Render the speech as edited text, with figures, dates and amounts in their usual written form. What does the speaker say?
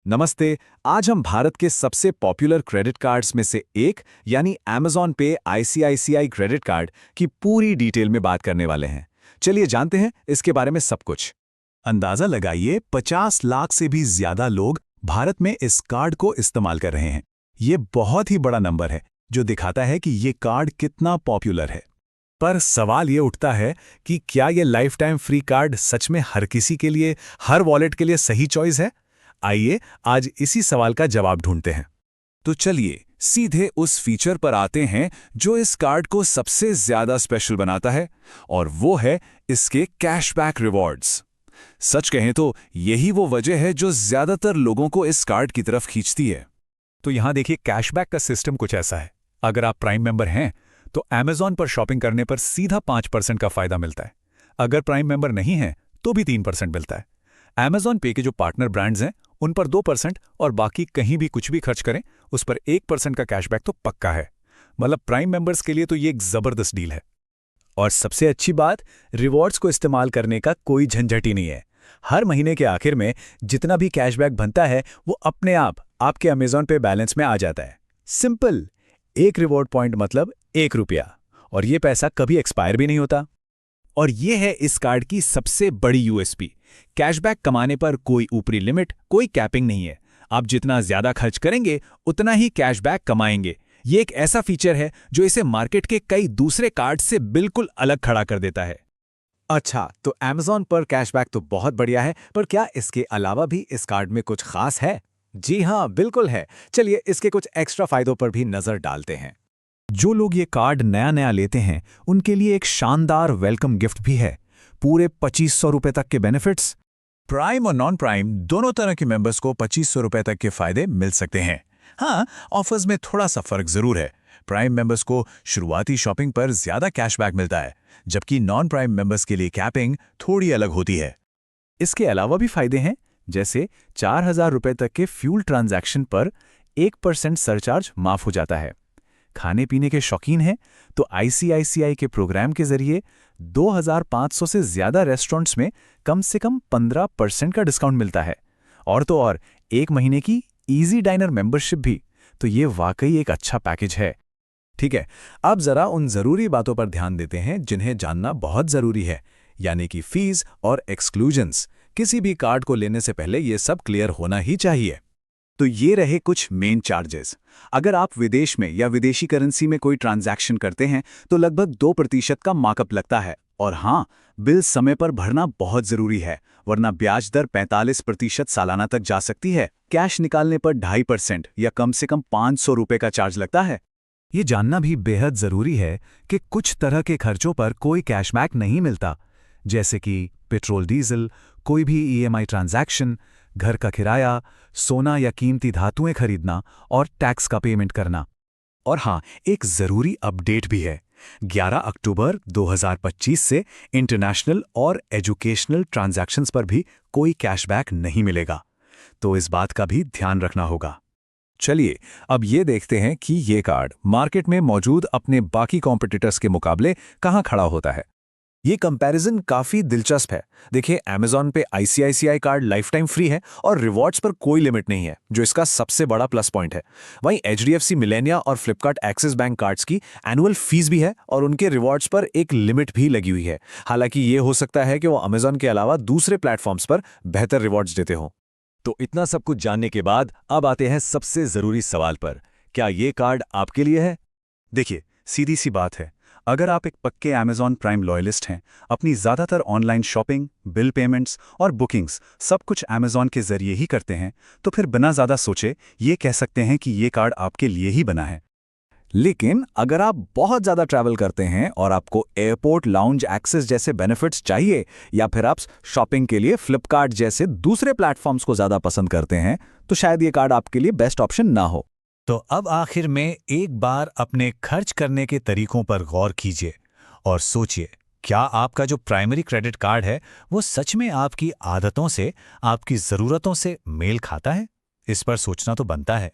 नमस्ते। आज हम भारत के सबसे पॉपुलर क्रेडिट कार्ड्स में से एक यानी अमेज़न पे आईसीआईसीआई क्रेडिट कार्ड की पूरी डिटेल में बात करने वाले हैं। चलिए जानते हैं इसके बारे में सब कुछ। अंदाजा लगाइए 50 लाख से भी ज्यादा लोग भारत में इस कार्ड को इस्तेमाल कर रहे हैं। ये बहुत ही बड़ा नंबर है जो दिखाता है कि ये कार्ड कितना पॉपुलर है। पर सवाल ये उठता है कि क्या ये लाइफ टाइम फ्री कार्ड सच में हर किसी के लिए, हर वॉलेट के लिए सही चॉइस है? आइए आज इसी सवाल का जवाब ढूंढते हैं। तो चलिए सीधे उस फीचर पर आते हैं जो इस कार्ड को सबसे ज्यादा स्पेशल बनाता है, और वो है इसके कैशबैक रिवॉर्ड्स। सच कहें तो यही वो वजह है जो ज्यादातर लोगों को इस कार्ड की तरफ खींचती है। तो यहां देखिए, कैशबैक का सिस्टम कुछ ऐसा है। अगर आप प्राइम मेंबर हैं तो अमेज़न पर शॉपिंग करने पर सीधा 5% का फायदा मिलता है। अगर प्राइम मेंबर नहीं है तो भी 3% मिलता है। अमेज़न पे के जो पार्टनर ब्रांड्स हैं उन पर 2% और बाकी कहीं भी कुछ भी खर्च करें उस पर 1% का कैशबैक तो पक्का है। मतलब प्राइम मेंबर्स के लिए तो ये एक जबरदस्त डील है। और सबसे अच्छी बात, रिवॉर्ड्स को इस्तेमाल करने का कोई झंझट ही नहीं है। हर महीने के आखिर में जितना भी कैशबैक बनता है वो अपने आप आपके अमेज़न पे बैलेंस में आ जाता है। सिंपल, एक रिवॉर्ड पॉइंट मतलब ₹1, और ये पैसा कभी एक्सपायर भी नहीं होता। और ये है इस कार्ड की सबसे बड़ी यूएसपी। कैशबैक कमाने पर कोई ऊपरी लिमिट, कोई कैपिंग नहीं है। आप जितना ज्यादा खर्च करेंगे उतना ही कैशबैक कमाएंगे। ये एक ऐसा फीचर है जो इसे मार्केट के कई दूसरे कार्ड से बिल्कुल अलग खड़ा कर देता है। अच्छा, तो अमेज़न पर कैशबैक तो बहुत बढ़िया है, पर क्या इसके अलावा भी इस कार्ड में कुछ खास है? जी हाँ, बिल्कुल है। चलिए इसके कुछ एक्स्ट्रा फायदों पर भी नजर डालते हैं। जो लोग ये कार्ड नया लेते हैं उनके लिए एक शानदार वेलकम गिफ्ट भी है। पूरे ₹2500 तक के बेनिफिट्स। प्राइम और नॉन प्राइम दोनों तरह के मेंबर्स को ₹2500 तक के फायदे मिल सकते हैं। हाँ, ऑफर्स में थोड़ा सा फर्क जरूर है। प्राइम मेंबर्स को शुरुआती शॉपिंग पर ज्यादा कैशबैक मिलता है, जबकि नॉन प्राइम मेंबर्स के लिए कैपिंग थोड़ी अलग होती है। इसके अलावा भी फायदे हैं, जैसे ₹4000 तक के फ्यूल ट्रांजैक्शन पर 1% सरचार्ज माफ हो जाता है। खाने पीने के शौकीन हैं तो आईसीआईसीआई के प्रोग्राम के जरिए 2500 से ज्यादा रेस्टोरेंट्स में कम से कम 15% का डिस्काउंट मिलता है। और तो और 1 महीने की इजी डाइनर मेंबरशिप भी। तो ये वाकई एक अच्छा पैकेज है। ठीक है, अब जरा उन जरूरी बातों पर ध्यान देते हैं जिन्हें जानना बहुत जरूरी है, यानी कि फीस और एक्सक्लूजन्स। किसी भी कार्ड को लेने से पहले ये सब क्लियर होना ही चाहिए। तो ये रहे कुछ मेन चार्जेस। अगर आप विदेश में या विदेशी करेंसी में कोई ट्रांजैक्शन करते हैं तो लगभग 2% का मार्कअप लगता है। और हाँ, बिल समय पर भरना बहुत जरूरी है, वरना ब्याज दर 45% सालाना तक जा सकती है। कैश निकालने पर 2.5% या कम से कम ₹500 का चार्ज लगता है। ये जानना भी बेहद जरूरी है कि कुछ तरह के खर्चों पर कोई कैशबैक नहीं मिलता, जैसे कि पेट्रोल डीजल, कोई भी ईएमआई ट्रांजैक्शन, घर का किराया, सोना या कीमती धातुएं खरीदना और टैक्स का पेमेंट करना। और हाँ, एक जरूरी अपडेट भी है। 11 अक्टूबर 2025 से इंटरनेशनल और एजुकेशनल ट्रांजैक्शंस पर भी कोई कैशबैक नहीं मिलेगा, तो इस बात का भी ध्यान रखना होगा। चलिए अब ये देखते हैं कि ये कार्ड मार्केट में मौजूद अपने बाकी कॉम्पिटिटर्स के मुकाबले कहाँ खड़ा होता है। ये कंपैरिजन काफी दिलचस्प है। देखिए, अमेज़न पे ICICI card life time free है और रिवॉर्ड्स पर कोई लिमिट नहीं है, जो इसका सबसे बड़ा प्लस पॉइंट है। वहीं एचडीएफसी मिलेनिया और फ्लिपकार्ट एक्सिस बैंक कार्ड्स की एनुअल फीस भी है और उनके रिवॉर्ड्स पर एक लिमिट भी लगी हुई है। हालांकि ये हो सकता है कि वो अमेज़न के अलावा दूसरे प्लेटफॉर्म्स पर बेहतर रिवॉर्ड्स देते हों। तो इतना सब कुछ जानने के बाद अब आते हैं सबसे जरूरी सवाल पर, क्या ये कार्ड आपके लिए है? देखिए, सीधी सी बात है, अगर आप एक पक्के अमेज़न प्राइम लॉयलिस्ट हैं, अपनी ज़्यादातर ऑनलाइन शॉपिंग, बिल पेमेंट्स और बुकिंग्स सब कुछ अमेज़न के जरिए ही करते हैं, तो फिर बिना ज़्यादा सोचे ये कह सकते हैं कि ये कार्ड आपके लिए ही बना है। लेकिन अगर आप बहुत ज़्यादा ट्रैवल करते हैं और आपको एयरपोर्ट लाउंज एक्सेस जैसे बेनिफिट्स चाहिए, या फिर आप शॉपिंग के लिए फ्लिपकार्ट जैसे दूसरे प्लेटफॉर्म्स को ज़्यादा पसंद करते हैं, तो शायद ये कार्ड आपके लिए बेस्ट ऑप्शन ना हो। तो अब आखिर में एक बार अपने खर्च करने के तरीकों पर गौर कीजिए और सोचिए, क्या आपका जो प्राइमरी क्रेडिट कार्ड है वो सच में आपकी आदतों से, आपकी ज़रूरतों से मेल खाता है? इस पर सोचना तो बनता है।